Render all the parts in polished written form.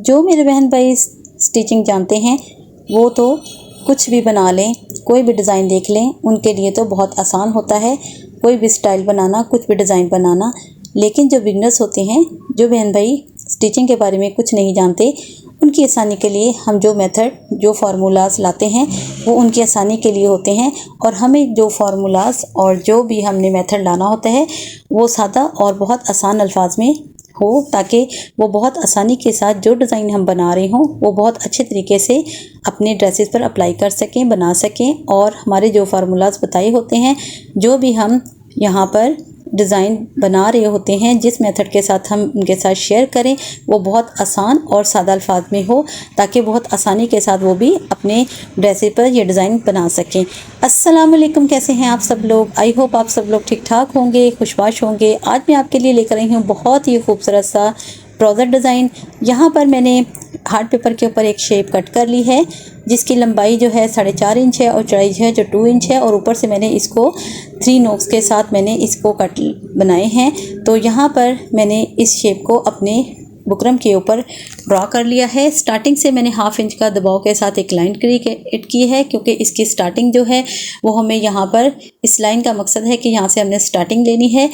जो मेरे बहन भाई स्टिचिंग जानते हैं वो तो कुछ भी बना लें, कोई भी डिज़ाइन देख लें, उनके लिए तो बहुत आसान होता है कोई भी स्टाइल बनाना, कुछ भी डिज़ाइन बनाना। लेकिन जो बिगनर्स होते हैं, जो बहन भाई स्टिचिंग के बारे में कुछ नहीं जानते, उनकी आसानी के लिए हम जो मेथड, जो फार्मूलाज़ लाते हैं वो उनकी आसानी के लिए होते हैं। और हमें जो फार्मूलाज़ और जो भी हमने मेथड लाना होता है वो सादा और बहुत आसान अल्फाज में हो, ताकि वो बहुत आसानी के साथ जो डिज़ाइन हम बना रहे हों वो बहुत अच्छे तरीके से अपने ड्रेसेस पर अप्लाई कर सकें, बना सकें। और हमारे जो फार्मूलाज़ बताए होते हैं, जो भी हम यहाँ पर डिज़ाइन बना रहे होते हैं, जिस मेथड के साथ हम उनके साथ शेयर करें वो बहुत आसान और सादा अल्फाज में हो, ताकि बहुत आसानी के साथ वो भी अपने ड्रेसेस पर ये डिज़ाइन बना सकें। अस्सलाम वालेकुम, कैसे हैं आप सब लोग? आई होप आप सब लोग ठीक ठाक होंगे, खुशबाश होंगे। आज मैं आपके लिए लेकर आई हूँ बहुत ही खूबसूरत सा ट्राउज़र डिज़ाइन। यहाँ पर मैंने हार्ड पेपर के ऊपर एक शेप कट कर ली है, जिसकी लंबाई जो है 4.5 इंच है और चौड़ाई है जो 2 इंच है। और ऊपर से मैंने इसको 3 नोक्स के साथ मैंने इसको कट बनाए हैं। तो यहाँ पर मैंने इस शेप को अपने बुकरम के ऊपर ड्रॉ कर लिया है। स्टार्टिंग से मैंने 1/2 इंच का दबाव के साथ एक लाइन क्रिएट की है, क्योंकि इसकी स्टार्टिंग जो है वो हमें यहाँ पर, इस लाइन का मकसद है कि यहाँ से हमने स्टार्टिंग लेनी है।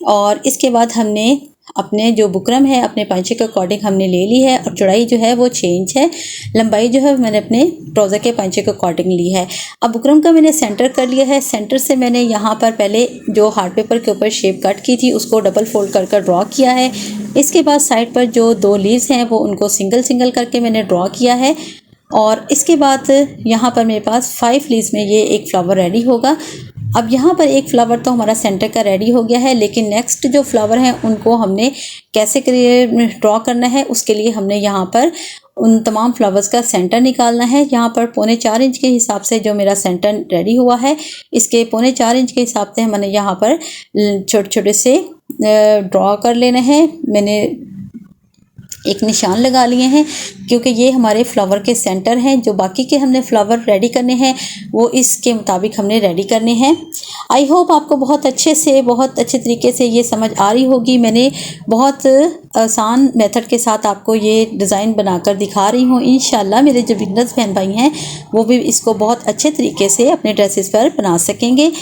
और इसके बाद हमने अपने जो बुकरम है अपने पांचे के अकॉर्डिंग हमने ले ली है। और चौड़ाई जो है वो 6 इंच है, लंबाई जो है मैंने अपने ट्राउज़र के पांचे के अकॉर्डिंग ली है। अब बुकरम का मैंने सेंटर कर लिया है। सेंटर से मैंने यहाँ पर पहले जो हार्ड पेपर के ऊपर शेप कट की थी उसको डबल फोल्ड कर ड्रॉ किया है। इसके बाद साइड पर जो 2 लीव्स हैं वो उनको सिंगल सिंगल करके मैंने ड्रॉ किया है। और इसके बाद यहाँ पर मेरे पास 5 लीव्स में ये एक फ्लावर रेडी होगा। अब यहाँ पर एक फ्लावर तो हमारा सेंटर का रेडी हो गया है, लेकिन नेक्स्ट जो फ्लावर हैं उनको हमने कैसे ड्रॉ करना है, उसके लिए हमने यहाँ पर उन तमाम फ्लावर्स का सेंटर निकालना है। यहाँ पर 3.25 इंच के हिसाब से जो मेरा सेंटर रेडी हुआ है, इसके 3.25 इंच के हिसाब से मैंने यहाँ पर छोटे छोटे से ड्रॉ कर लेना है। मैंने एक निशान लगा लिए हैं, क्योंकि ये हमारे फ्लावर के सेंटर हैं। जो बाकी के हमने फ्लावर रेडी करने हैं वो इसके मुताबिक हमने रेडी करने हैं। आई होप आपको बहुत अच्छे तरीके से ये समझ आ रही होगी। मैंने बहुत आसान मेथड के साथ आपको ये डिज़ाइन बनाकर दिखा रही हूँ। इंशाल्लाह मेरे जो बिगनर्स बहन भाई हैं वो भी इसको बहुत अच्छे तरीके से अपने ड्रेसेस पर बना सकेंगे।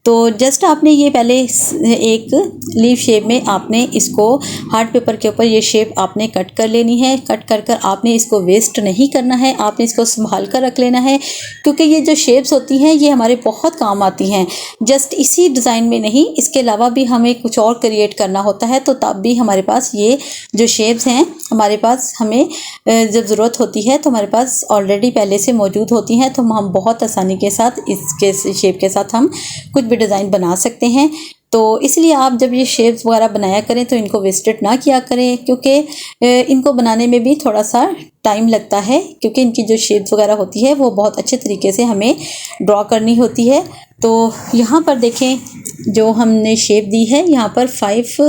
तो जस्ट आपने ये पहले एक लीफ शेप में आपने इसको हार्ड पेपर के ऊपर ये शेप आपने कट कर लेनी है। कट कर कर आपने इसको वेस्ट नहीं करना है, आपने इसको संभाल कर रख लेना है, क्योंकि ये जो शेप्स होती हैं ये हमारे बहुत काम आती हैं। जस्ट इसी डिज़ाइन में नहीं, इसके अलावा भी हमें कुछ और क्रिएट करना होता है, तो तब भी हमारे पास ये जो शेप्स हैं हमारे पास, हमें जब ज़रूरत होती है तो हमारे पास ऑलरेडी पहले से मौजूद होती हैं। तो हम बहुत आसानी के साथ इसके शेप के साथ हम कुछ डिज़ाइन बना सकते हैं। तो इसलिए आप जब ये शेप्स वगैरह बनाया करें तो इनको वेस्टेड ना किया करें, क्योंकि इनको बनाने में भी थोड़ा सा टाइम लगता है, क्योंकि इनकी जो शेप्स वगैरह होती है वो बहुत अच्छे तरीके से हमें ड्रॉ करनी होती है। तो यहाँ पर देखें, जो हमने शेप दी है यहाँ पर 5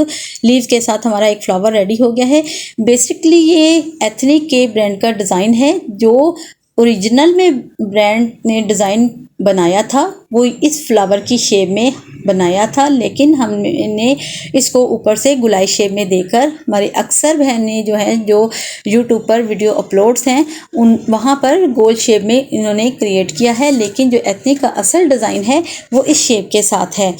लीव्स के साथ हमारा एक फ्लावर रेडी हो गया है। बेसिकली ये एथनिक के ब्रांड का डिज़ाइन है। जो ओरिजिनल में ब्रांड ने डिज़ाइन बनाया था वो इस फ्लावर की शेप में बनाया था, लेकिन हमने इसको ऊपर से गुलाई शेप में देकर, हमारी अक्सर बहनें जो हैं जो यूट्यूब पर वीडियो अपलोड्स हैं उन वहाँ पर गोल शेप में इन्होंने क्रिएट किया है, लेकिन जो एथनिक का असल डिज़ाइन है वो इस शेप के साथ है।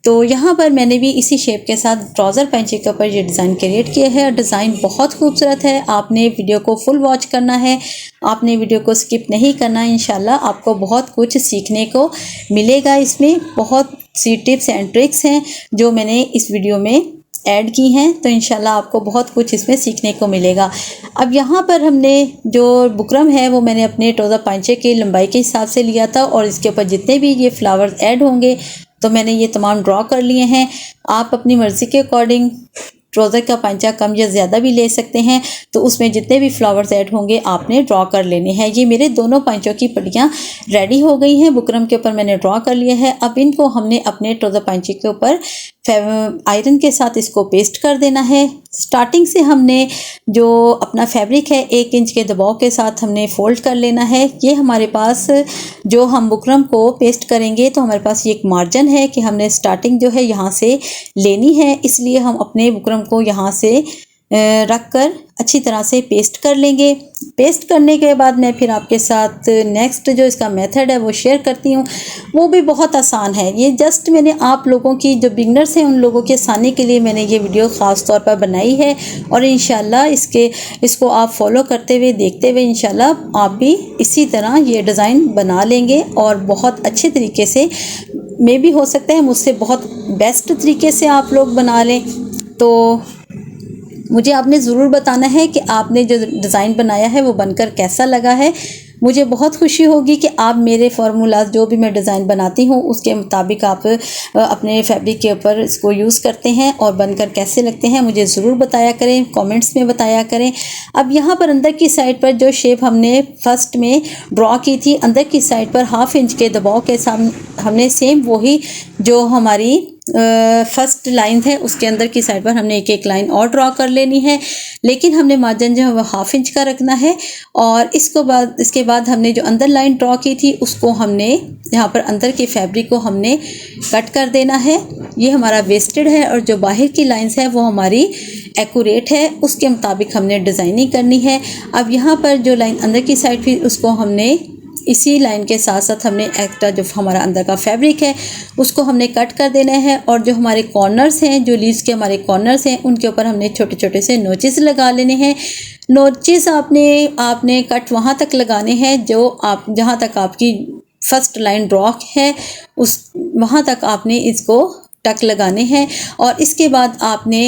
तो यहाँ पर मैंने भी इसी शेप के साथ ट्राउज़र पैंचे के ऊपर ये डिज़ाइन क्रिएट किया है। डिज़ाइन बहुत खूबसूरत है। आपने वीडियो को फुल वॉच करना है, आपने वीडियो को स्किप नहीं करना। इंशाल्लाह आपको बहुत कुछ सीखने को मिलेगा। इसमें बहुत सी टिप्स एंड ट्रिक्स हैं जो मैंने इस वीडियो में ऐड की हैं, तो इंशाल्लाह आपको बहुत कुछ इसमें सीखने को मिलेगा। अब यहाँ पर हमने जो बुकरम है वो मैंने अपने ट्राउज़र पैंचे की लंबाई के हिसाब से लिया था, और इसके ऊपर जितने भी ये फ्लावर्स ऐड होंगे तो मैंने ये तमाम ड्रॉ कर लिए हैं। आप अपनी मर्ज़ी के अकॉर्डिंग ट्राउज़र का पांचा कम या ज़्यादा भी ले सकते हैं, तो उसमें जितने भी फ्लावर्स ऐड होंगे आपने ड्रॉ कर लेने हैं। ये मेरे दोनों पांचों की पट्टियाँ रेडी हो गई हैं, बुकरम के ऊपर मैंने ड्रॉ कर लिया है। अब इनको हमने अपने ट्राउज़र पांचे के ऊपर आयरन के साथ इसको पेस्ट कर देना है। स्टार्टिंग से हमने जो अपना फैब्रिक है 1 इंच के दबाव के साथ हमने फ़ोल्ड कर लेना है। ये हमारे पास जो हम बुकरम को पेस्ट करेंगे तो हमारे पास ये एक मार्जिन है कि हमने स्टार्टिंग जो है यहाँ से लेनी है, इसलिए हम अपने बुकरम को यहाँ से रख कर अच्छी तरह से पेस्ट कर लेंगे। पेस्ट करने के बाद मैं फिर आपके साथ नेक्स्ट जो इसका मेथड है वो शेयर करती हूँ। वो भी बहुत आसान है। ये जस्ट मैंने आप लोगों की जो बिगनर्स हैं उन लोगों के आसानी के लिए मैंने ये वीडियो ख़ास तौर पर बनाई है और इंशाल्लाह इसको आप फॉलो करते हुए देखते हुए इंशाल्लाह आप भी इसी तरह ये डिज़ाइन बना लेंगे और बहुत अच्छे तरीके से, मे भी हो सकता है मुझसे बहुत बेस्ट तरीके से आप लोग बना लें। तो मुझे आपने ज़रूर बताना है कि आपने जो डिज़ाइन बनाया है वो बनकर कैसा लगा है। मुझे बहुत खुशी होगी कि आप मेरे फार्मूलाज जो भी मैं डिज़ाइन बनाती हूँ उसके मुताबिक आप अपने फैब्रिक के ऊपर इसको यूज़ करते हैं और बनकर कैसे लगते हैं मुझे ज़रूर बताया करें, कमेंट्स में बताया करें। अब यहाँ पर अंदर की साइड पर जो शेप हमने फर्स्ट में ड्रॉ की थी, अंदर की साइड पर 1/2 इंच के दबाव के साथ हमने सेम वही जो हमारी फर्स्ट लाइन है उसके अंदर की साइड पर हमने एक लाइन और ड्रॉ कर लेनी है, लेकिन हमने मार्जिन जो है वो 1/2 इंच का रखना है। और इसके बाद हमने जो अंदर लाइन ड्रॉ की थी उसको हमने यहाँ पर अंदर की फैब्रिक को हमने कट कर देना है। ये हमारा वेस्टेड है और जो बाहर की लाइंस है वो हमारी एक्यूरेट है, उसके मुताबिक हमने डिज़ाइनिंग करनी है। अब यहाँ पर जो लाइन अंदर की साइड थी उसको हमने इसी लाइन के साथ साथ हमने एक्स्ट्रा जो हमारा अंदर का फैब्रिक है उसको हमने कट कर देना है। और जो हमारे कॉर्नर्स हैं, जो लीव्स के हमारे कॉर्नर्स हैं, उनके ऊपर हमने छोटे छोटे से नोचेस लगा लेने हैं। नोचेस आपने कट वहाँ तक लगाने हैं जहाँ तक आपकी फर्स्ट लाइन ड्रॉ है वहाँ तक आपने इसको टक लगाने हैं। और इसके बाद आपने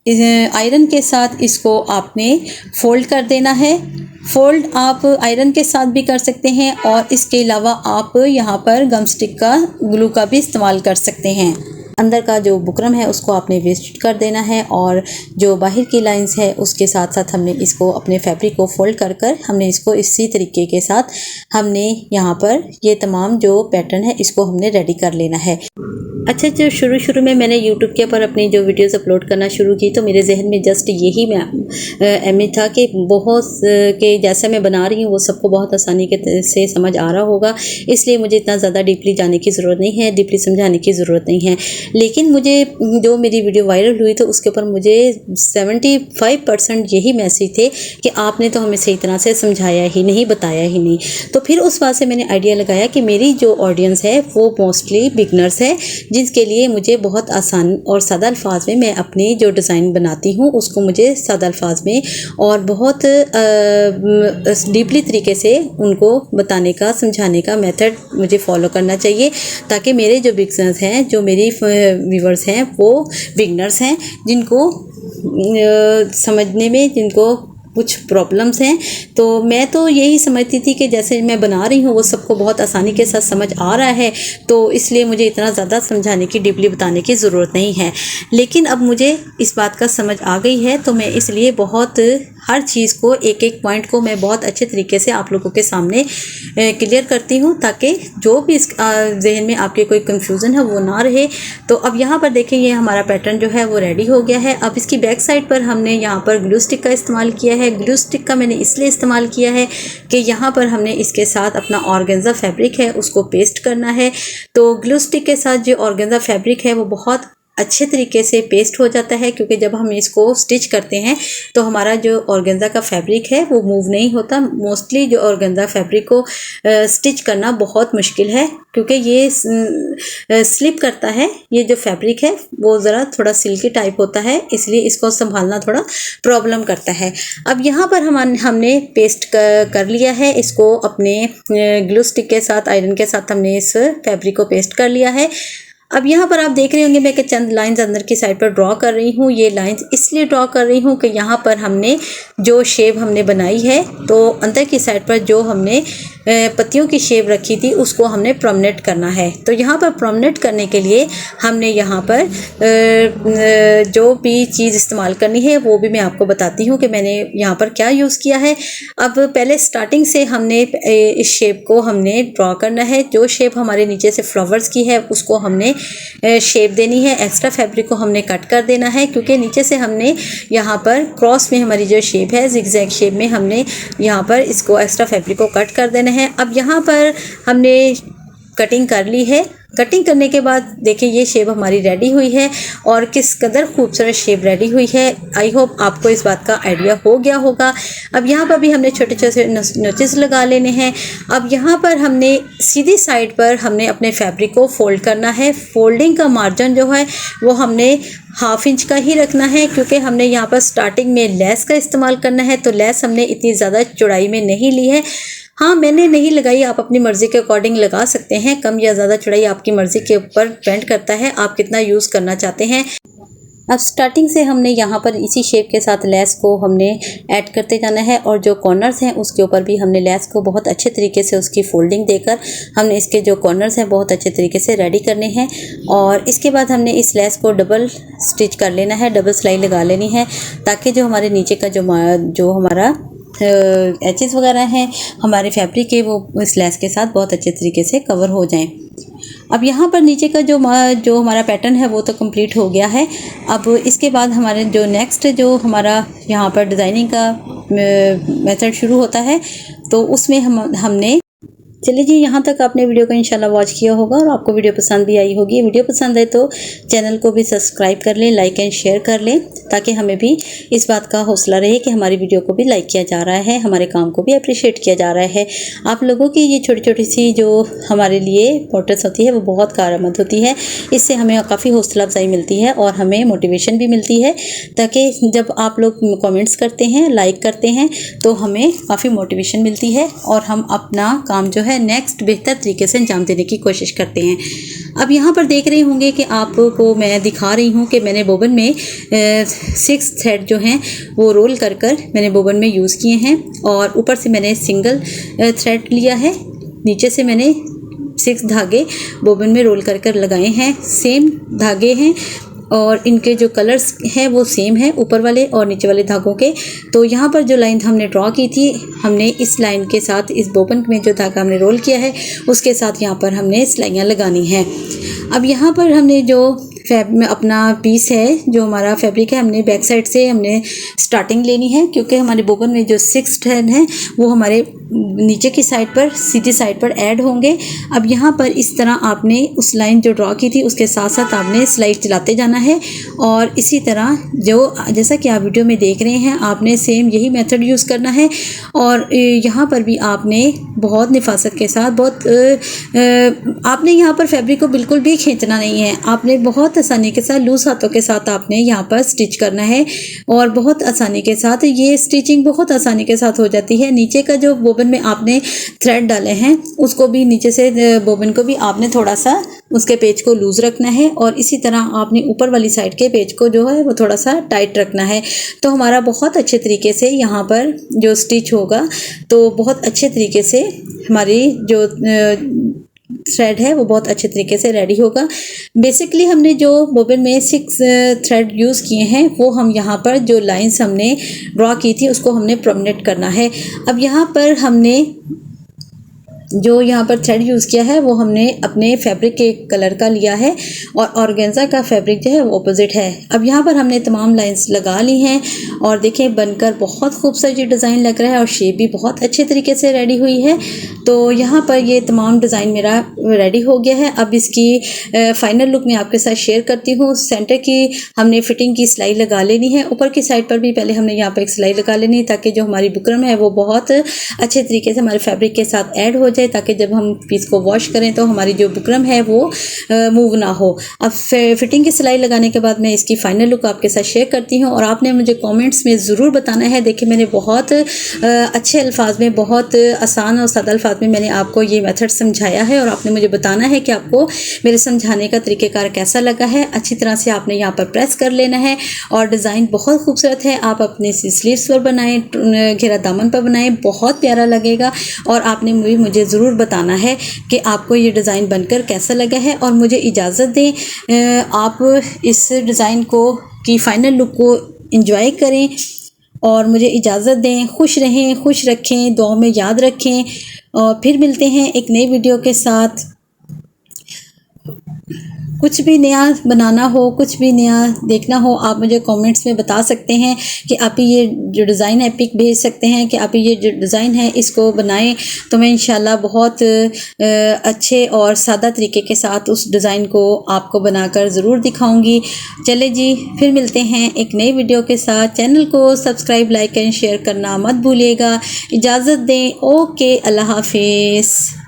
आयरन के साथ इसको आपने फोल्ड कर देना है। फोल्ड आप आयरन के साथ भी कर सकते हैं और इसके अलावा आप यहाँ पर गम स्टिक का ग्लू का भी इस्तेमाल कर सकते हैं। अंदर का जो बुकरम है उसको आपने वेस्ट कर देना है और जो बाहर की लाइंस है उसके साथ साथ हमने इसको अपने फैब्रिक को फोल्ड कर हमने इसको इसी तरीके के साथ हमने यहाँ पर ये तमाम जो पैटर्न है इसको हमने रेडी कर लेना है। अच्छा, जो शुरू में मैंने यूट्यूब के ऊपर अपनी जो वीडियोस अपलोड करना शुरू की तो मेरे जहन में जस्ट यही इमेज था कि बहुत के जैसा मैं बना रही हूँ वो सबको बहुत आसानी से समझ आ रहा होगा, इसलिए मुझे इतना ज़्यादा डीपली जाने की ज़रूरत नहीं है, डीपली समझाने की ज़रूरत नहीं है। लेकिन मुझे जो मेरी वीडियो वायरल हुई तो उसके ऊपर मुझे 75% यही मैसेज थे कि आपने तो हमें सही तरह से समझाया ही नहीं, बताया ही नहीं। तो फिर उस बात से मैंने आइडिया लगाया कि मेरी जो ऑडियंस है वो मोस्टली बिगनर्स है, जिसके लिए मुझे बहुत आसान और सादा अल्फाज में मैं अपनी जो डिज़ाइन बनाती हूँ उसको मुझे सादा अल्फाज में और बहुत डीपली तरीके से उनको बताने का, समझाने का मेथड मुझे फॉलो करना चाहिए, ताकि मेरे जो बिगनर्स हैं, जो मेरी व्यूवर्स हैं वो बिगनर्स हैं, जिनको समझने में जिनको कुछ प्रॉब्लम्स हैं। तो मैं तो यही समझती थी कि जैसे मैं बना रही हूँ वो सबको बहुत आसानी के साथ समझ आ रहा है, तो इसलिए मुझे इतना ज़्यादा समझाने की, डीपली बताने की ज़रूरत नहीं है। लेकिन अब मुझे इस बात का समझ आ गई है तो मैं इसलिए बहुत हर चीज़ को, एक पॉइंट को मैं बहुत अच्छे तरीके से आप लोगों के सामने क्लियर करती हूँ, ताकि जो भी इस जहन में आपके कोई कंफ्यूजन है वो ना रहे। तो अब यहाँ पर देखें, ये हमारा पैटर्न जो है वो रेडी हो गया है। अब इसकी बैक साइड पर हमने यहाँ पर ग्लू स्टिक का इस्तेमाल किया है। ग्लू स्टिक का मैंने इसलिए इस्तेमाल किया है कि यहाँ पर हमने इसके साथ अपना ऑर्गेन्जा फैब्रिक है उसको पेस्ट करना है। तो ग्लू स्टिक के साथ जो ऑर्गेन्जा फैब्रिक है वो बहुत अच्छे तरीके से पेस्ट हो जाता है, क्योंकि जब हम इसको स्टिच करते हैं तो हमारा जो ऑर्गेन्जा का फैब्रिक है वो मूव नहीं होता। मोस्टली जो ऑर्गेन्जा फैब्रिक को स्टिच करना बहुत मुश्किल है, क्योंकि ये स्लिप करता है। ये जो फैब्रिक है वो ज़रा थोड़ा सिल्की टाइप होता है, इसलिए इसको संभालना थोड़ा प्रॉब्लम करता है। अब यहाँ पर हमने पेस्ट कर लिया है इसको अपने ग्लू स्टिक के साथ, आयरन के साथ हमने इस फैब्रिक को पेस्ट कर लिया है। अब यहाँ पर आप देख रहे होंगे मैं कि चंद लाइंस अंदर की साइड पर ड्रॉ कर रही हूँ। ये लाइंस इसलिए ड्रॉ कर रही हूँ कि यहाँ पर हमने जो शेप हमने बनाई है तो अंदर की साइड पर जो हमने पत्तियों की शेप रखी थी उसको हमने प्रोमिनेट करना है। तो यहाँ पर प्रोमिनेट करने के लिए हमने यहाँ पर जो भी चीज़ इस्तेमाल करनी है वो भी मैं आपको बताती हूँ कि मैंने यहाँ पर क्या यूज़ किया है। अब पहले स्टार्टिंग से हमने इस शेप को हमने ड्रॉ करना है। जो शेप हमारे नीचे से फ्लावर्स की है उसको हमने शेप देनी है। एक्स्ट्रा फैब्रिक को हमने कट कर देना है, क्योंकि नीचे से हमने यहाँ पर क्रॉस में हमारी जो शेप है, जिगजैग शेप में हमने यहाँ पर इसको एक्स्ट्रा फैब्रिक को कट कर देना है। अब यहाँ पर हमने कटिंग कर ली है। कटिंग करने के बाद देखिए ये शेप हमारी रेडी हुई है और किस कदर खूबसूरत शेप रेडी हुई है। आई होप आपको इस बात का आइडिया हो गया होगा। अब यहाँ पर भी हमने छोटे छोटे नोचेस लगा लेने हैं। अब यहाँ पर हमने सीधी साइड पर हमने अपने फैब्रिक को फोल्ड करना है। फोल्डिंग का मार्जिन जो है वो हमने 1/2 इंच का ही रखना है, क्योंकि हमने यहाँ पर स्टार्टिंग में लेस का इस्तेमाल करना है। तो लेस हमने इतनी ज़्यादा चौड़ाई में नहीं ली है। हाँ, मैंने नहीं लगाई, आप अपनी मर्ज़ी के अकॉर्डिंग लगा सकते हैं। कम या ज़्यादा चौड़ाई आपकी मर्ज़ी के ऊपर डिपेंड करता है, आप कितना यूज़ करना चाहते हैं। अब स्टार्टिंग से हमने यहाँ पर इसी शेप के साथ लेस को हमने ऐड करते जाना है और जो कॉर्नर्स हैं उसके ऊपर भी हमने लेस को बहुत अच्छे तरीके से उसकी फोल्डिंग देकर हमने इसके जो कॉर्नर्स हैं बहुत अच्छे तरीके से रेडी करने हैं। और इसके बाद हमने इस लेस को डबल स्टिच कर लेना है, डबल सिलाई लगा लेनी है, ताकि जो हमारे नीचे का जो हमारा एचेस वगैरह हैं हमारे फैब्रिक के वो इस लेस के साथ बहुत अच्छे तरीके से कवर हो जाएं। अब यहाँ पर नीचे का जो हमारा पैटर्न है वो तो कंप्लीट हो गया है। अब इसके बाद हमारे जो नेक्स्ट जो हमारा यहाँ पर डिज़ाइनिंग का मेथड शुरू होता है, तो उसमें हमने चलिए जी, यहाँ तक आपने वीडियो को इंशाल्लाह वॉच किया होगा और आपको वीडियो पसंद भी आई होगी। वीडियो पसंद आए तो चैनल को भी सब्सक्राइब कर लें, लाइक एंड शेयर कर लें, ताकि हमें भी इस बात का हौसला रहे कि हमारी वीडियो को भी लाइक किया जा रहा है, हमारे काम को भी अप्रिशिएट किया जा रहा है। आप लोगों की ये छोटी छोटी सी जो हमारे लिए प्रोटेस्ट होती है वो बहुत कारआमद होती है। इससे हमें काफ़ी हौसला अफजाई मिलती है और हमें मोटिवेशन भी मिलती है, ताकि जब आप लोग कमेंट्स करते हैं, लाइक करते हैं, तो हमें काफ़ी मोटिवेशन मिलती है और हम अपना काम जो है नेक्स्ट बेहतर तरीके से अंजाम देने की कोशिश करते हैं। अब यहाँ पर देख रहे होंगे कि आपको मैं दिखा रही हूँ कि मैंने बोबन में 6 थ्रेड जो हैं वो रोल कर मैंने बोबन में यूज़ किए हैं और ऊपर से मैंने सिंगल थ्रेड लिया है, नीचे से मैंने 6 धागे बोबन में रोल कर लगाए हैं। सेम धागे हैं और इनके जो कलर्स हैं वो सेम है, ऊपर वाले और नीचे वाले धागों के। तो यहाँ पर जो लाइन हमने ड्रॉ की थी, हमने इस लाइन के साथ इस बोबन में जो धागा हमने रोल किया है उसके साथ यहाँ पर हमने सिलाइयाँ लगानी हैं। अब यहाँ पर हमने जो अपना पीस है, जो हमारा फैब्रिक है, हमने बैक साइड से हमने स्टार्टिंग लेनी है, क्योंकि हमारे बोबन में जो 6 थ्रेड हैं वो हमारे नीचे की साइड पर सीधी साइड पर ऐड होंगे। अब यहाँ पर इस तरह आपने उस लाइन जो ड्रॉ की थी उसके साथ साथ आपने सिलाई चलाते जाना है और इसी तरह जैसा कि आप वीडियो में देख रहे हैं आपने सेम यही मेथड यूज़ करना है। और यहाँ पर भी आपने बहुत निफासत के साथ आपने यहाँ पर फैब्रिक को बिल्कुल भी खींचना नहीं है, आपने बहुत आसानी के साथ लूज हाथों के साथ आपने यहाँ पर स्टिच करना है और बहुत आसानी के साथ ये स्टिचिंग बहुत आसानी के साथ हो जाती है। नीचे का जो बोबन में आपने थ्रेड डाले हैं उसको भी नीचे से बोबन को भी आपने थोड़ा सा उसके पेज को लूज़ रखना है और इसी तरह आपने ऊपर वाली साइड के पेज को जो है वो थोड़ा सा टाइट रखना है। तो हमारा बहुत अच्छे तरीके से यहाँ पर जो स्टिच होगा तो बहुत अच्छे तरीके से हमारी जो थ्रेड है वो बहुत अच्छे तरीके से रेडी होगा। बेसिकली हमने जो बोबन में 6 थ्रेड यूज़ किए हैं वो हम यहाँ पर जो लाइंस हमने ड्रॉ की थी उसको हमने प्रोमिनेट करना है। अब यहाँ पर हमने जो यहाँ पर थ्रेड यूज़ किया है वो हमने अपने फैब्रिक के कलर का लिया है और ऑर्गेन्जा का फैब्रिक जो है वो अपोजिट है। अब यहाँ पर हमने तमाम लाइंस लगा ली हैं और देखें बनकर बहुत खूबसूरत ये डिज़ाइन लग रहा है और शेप भी बहुत अच्छे तरीके से रेडी हुई है। तो यहाँ पर ये तमाम डिज़ाइन मेरा रेडी हो गया है। अब इसकी फ़ाइनल लुक मैं आपके साथ शेयर करती हूँ। सेंटर की हमने फिटिंग की सिलाई लगा लेनी है, ऊपर की साइड पर भी पहले हमने यहाँ पर एक सिलाई लगा लेनी है ताकि जो हमारी बुकरम है वो बहुत अच्छे तरीके से हमारे फैब्रिक के साथ ऐड हो जाए, ताकि जब हम पीस को वॉश करें तो हमारी जो बुकरम है वो मूव ना हो। अब फिटिंग की सिलाई लगाने के बाद मैं इसकी फ़ाइनल लुक आपके साथ शेयर करती हूँ और आपने मुझे कमेंट्स में ज़रूर बताना है। देखिए मैंने बहुत अच्छे अल्फाज में, बहुत आसान और सादा अल्फाज में मैंने आपको ये मेथड समझाया है और आपने मुझे बताना है कि आपको मेरे समझाने का तरीक़ेकार कैसा लगा है। अच्छी तरह से आपने यहाँ पर प्रेस कर लेना है और डिज़ाइन बहुत खूबसूरत है। आप अपने स्लीव्स पर बनाएं, घेरा दामन पर बनाएं, बहुत प्यारा लगेगा। और आपने मुझे ज़रूर बताना है कि आपको ये डिज़ाइन बनकर कैसा लगा है और मुझे इजाज़त दें आप इस डिज़ाइन की फ़ाइनल लुक को एंजॉय करें और मुझे इजाज़त दें। खुश रहें, खुश रखें, दुआ में याद रखें और फिर मिलते हैं एक नई वीडियो के साथ। कुछ भी नया बनाना हो, कुछ भी नया देखना हो, आप मुझे कमेंट्स में बता सकते हैं कि आप ये जो डिज़ाइन है पिक भेज सकते हैं कि आप ये जो डिज़ाइन है इसको बनाएं, तो मैं इंशाल्लाह बहुत अच्छे और सादा तरीके के साथ उस डिज़ाइन को आपको बनाकर ज़रूर दिखाऊंगी। चले जी, फिर मिलते हैं एक नई वीडियो के साथ। चैनल को सब्सक्राइब, लाइक एंड शेयर करना मत भूलिएगा। इजाज़त दें। ओके, अल्लाह हाफिज़।